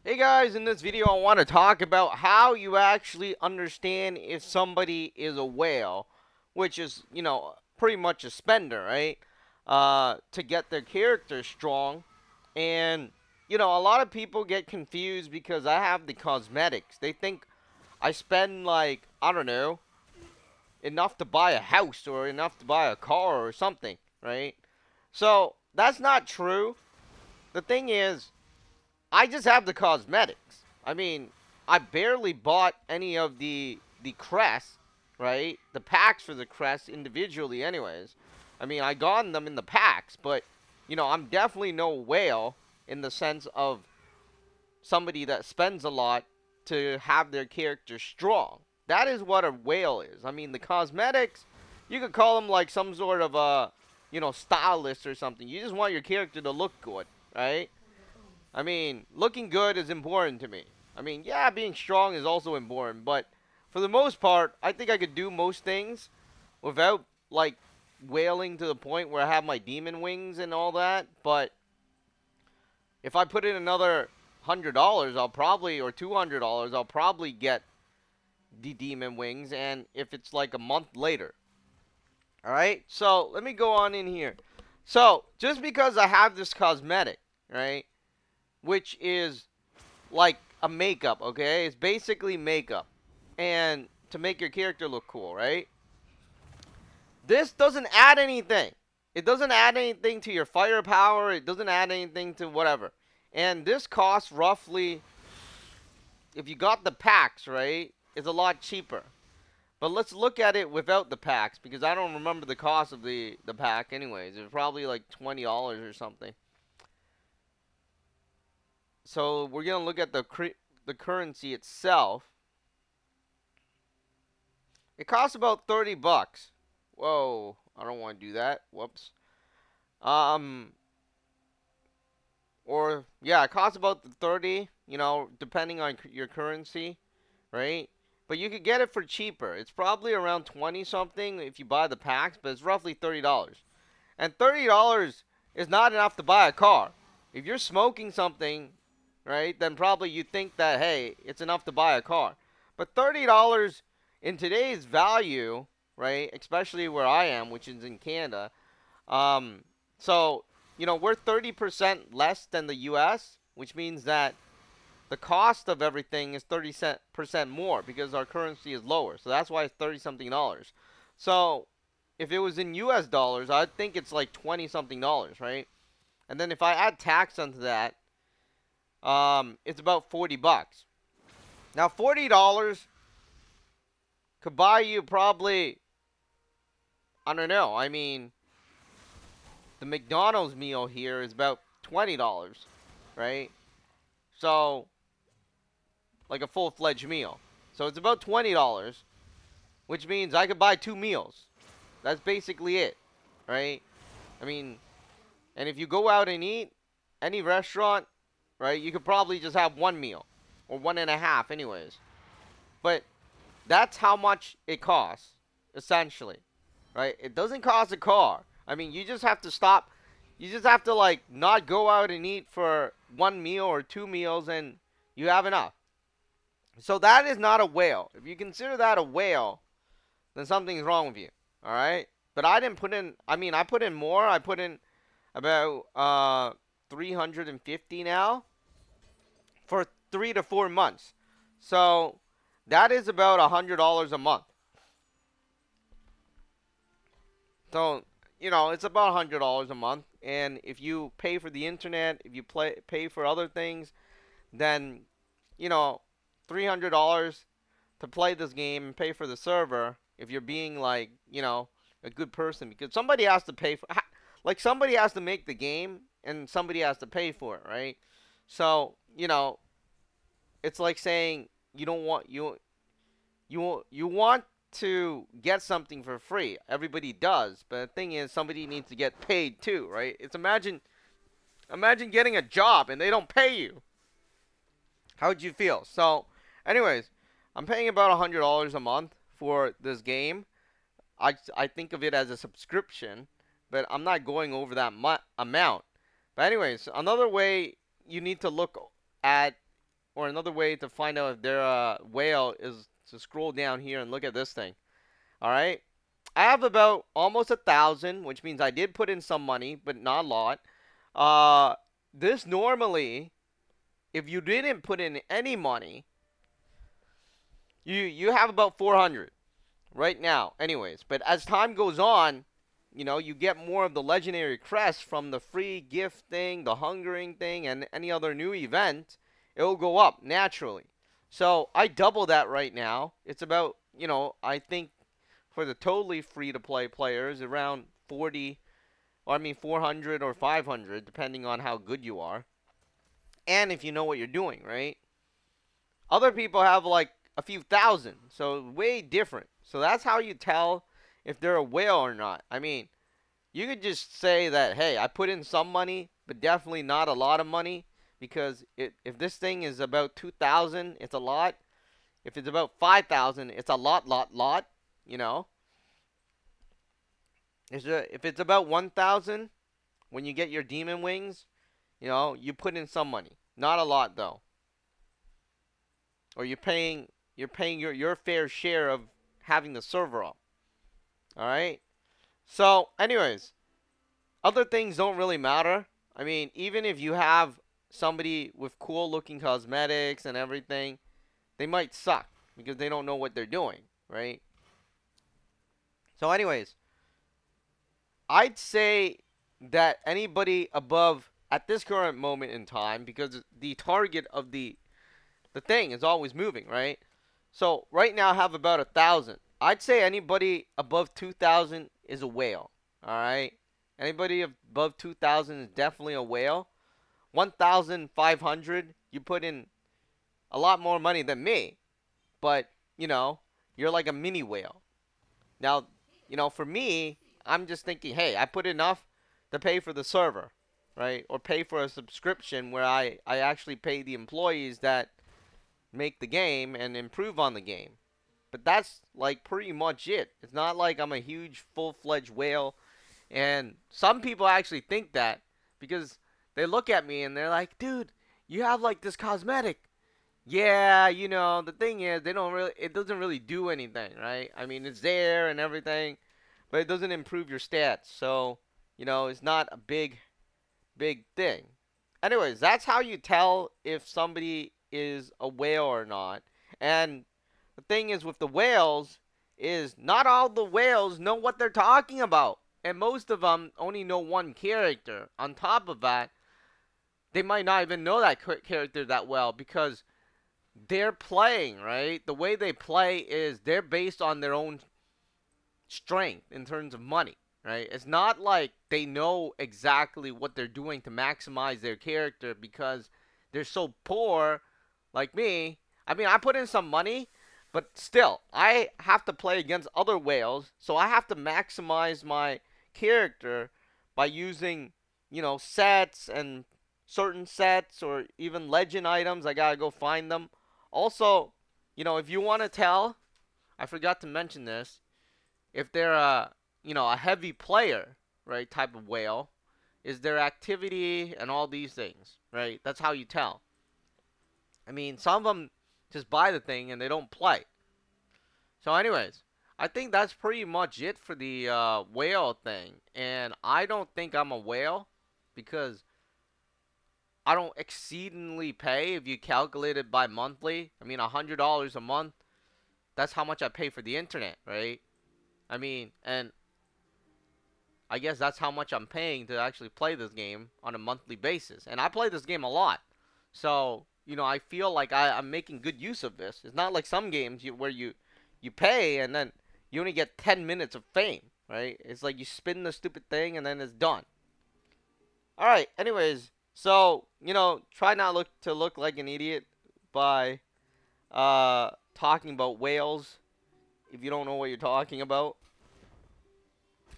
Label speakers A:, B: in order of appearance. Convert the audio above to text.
A: Hey guys, in this video I want to talk about how you actually understand if somebody is a whale, which is, pretty much a spender, right? To get their character strong. And, a lot of people get confused because I have the cosmetics. They think I spend, like, I don't know, enough to buy a house or enough to buy a car or something, right? So, that's not true. The thing is, I just have the cosmetics. I mean, I barely bought any of the crests, right? The packs for the crests individually, anyways. I mean, I got them in the packs, but I'm definitely no whale in the sense of somebody that spends a lot to have their character strong. That is what a whale is. I mean, the cosmetics, you could call them like some sort of a, stylist or something. You just want your character to look good, right? I mean, looking good is important to me. I mean, yeah, being strong is also important, but for the most part, I think I could do most things without, like, wailing to the point where I have my demon wings and all that. But if I put in another $100, I'll probably, or $200, I'll probably get the demon wings, and if it's like a month later. Alright, so let me go on in here. So, just because I have this cosmetic, right, which is like a makeup, okay? It's basically makeup. And to make your character look cool, right? This doesn't add anything. It doesn't add anything to your firepower. It doesn't add anything to whatever. And this costs roughly, if you got the packs, right, it's a lot cheaper. But let's look at it without the packs because I don't remember the cost of the pack anyways. It's probably like $20 or something. So we're going to look at the currency itself. It costs about 30 bucks. Whoa, I don't want to do that. Whoops. Um, or yeah, it costs about 30, depending on your currency, right? But you could get it for cheaper. It's probably around 20 something if you buy the packs, but it's roughly $30. And $30 is not enough to buy a car. If you're smoking something, right, then probably you think that, hey, it's enough to buy a car. But $30 in today's value, right, especially where I am, which is in Canada, um, so, we're 30% less than the US, which means that the cost of everything is 30% more because our currency is lower. So that's why it's 30 something dollars. So if it was in US dollars, I think it's like 20 something dollars, right? And then if I add tax onto that, it's about 40 bucks. Now $40 could buy you probably, I don't know. I mean, the McDonald's meal here is about $20, right? So like a full-fledged meal. So it's about $20, which means I could buy two meals. That's basically it, right? I mean, and if you go out and eat, any restaurant, right, you could probably just have one meal or one and a half, anyways. But that's how much it costs, essentially, right? It doesn't cost a car. I mean, you just have to stop. You just have to, like, not go out and eat for one meal or two meals, and you have enough. So that is not a whale. If you consider that a whale, then something's wrong with you. All right? But I didn't put in, I mean, I put in more. I put in about 350 now for 3 to 4 months. So that is about $100 a month. So, it's about $100 a month. And if you pay for the internet, if you pay for other things, then, you know, $300 to play this game and pay for the server if you're being, like, a good person, because somebody has to pay for, like, somebody has to make the game and somebody has to pay for it, right? So, it's like saying you don't want you want to get something for free. Everybody does, but the thing is somebody needs to get paid too, right? It's imagine getting a job and they don't pay you. How would you feel? So, anyways, I'm paying about $100 a month for this game. I think of it as a subscription, but I'm not going over that amount. But anyways, another way you need to look at or another way to find out if they're a whale is to scroll down here and look at this thing. All right. I have about almost 1,000, which means I did put in some money, but not a lot. Uh, this normally, if you didn't put in any money, you have about 400 right now. Anyways, but as time goes on, you get more of the legendary crest from the free gift thing, the hungering thing, and any other new event. It will go up naturally. So I double that right now. It's about, I think for the totally free to play players around 40, or I mean 400 or 500 depending on how good you are and if you know what you're doing, right? Other people have like a few thousand, so way different. So that's how you tell if they're a whale or not. I mean, you could just say that, hey, I put in some money, but definitely not a lot of money, because if this thing is about 2,000, it's a lot. If it's about 5,000, it's a lot, you know. If it's about 1,000, when you get your demon wings, you put in some money. Not a lot though. Or you're paying your fair share of having the server up. All right? So, anyways, other things don't really matter. I mean, even if you have somebody with cool looking cosmetics and everything, they might suck because they don't know what they're doing, right? So, anyways, I'd say that anybody above at this current moment in time, because the target of the thing is always moving, right? So right now I have about 1,000. I'd say anybody above 2,000 is a whale. All right. Anybody above 2,000 is definitely a whale. 1,500, you put in a lot more money than me, but you're like a mini whale. Now, for me, I'm just thinking, hey, I put enough to pay for the server, right? Or pay for a subscription where I actually pay the employees that make the game and improve on the game. But that's like pretty much it. It's not like I'm a huge full-fledged whale. And some people actually think that because they look at me and they're like, dude, you have like this cosmetic. Yeah, the thing is it doesn't really do anything, right? I mean, it's there and everything, but it doesn't improve your stats. So, it's not a big thing. Anyways, that's how you tell if somebody is a whale or not. And the thing is with the whales is not all the whales know what they're talking about. And most of them only know one character. On top of that, they might not even know that character that well because they're playing, right? The way they play is they're based on their own strength in terms of money, right? It's not like they know exactly what they're doing to maximize their character because they're so poor like me. I mean, I put in some money, but still, I have to play against other whales, so I have to maximize my character by using, sets and certain sets or even legend items. I gotta go find them. Also, if you want to tell, I forgot to mention this, if they're a heavy player, right, type of whale, is their activity and all these things, right? That's how you tell. I mean, some of them just buy the thing and they don't play. So, anyways, I think that's pretty much it for the whale thing. And I don't think I'm a whale because I don't exceedingly pay if you calculate it by monthly. I mean, $100 a month, that's how much I pay for the internet, right? I mean, and I guess that's how much I'm paying to actually play this game on a monthly basis. And I play this game a lot. So, I feel like I'm making good use of this. It's not like some games where you pay and then you only get 10 minutes of fame, right? It's like you spin the stupid thing and then it's done. Alright, anyways. So, try not to look like an idiot by talking about whales if you don't know what you're talking about.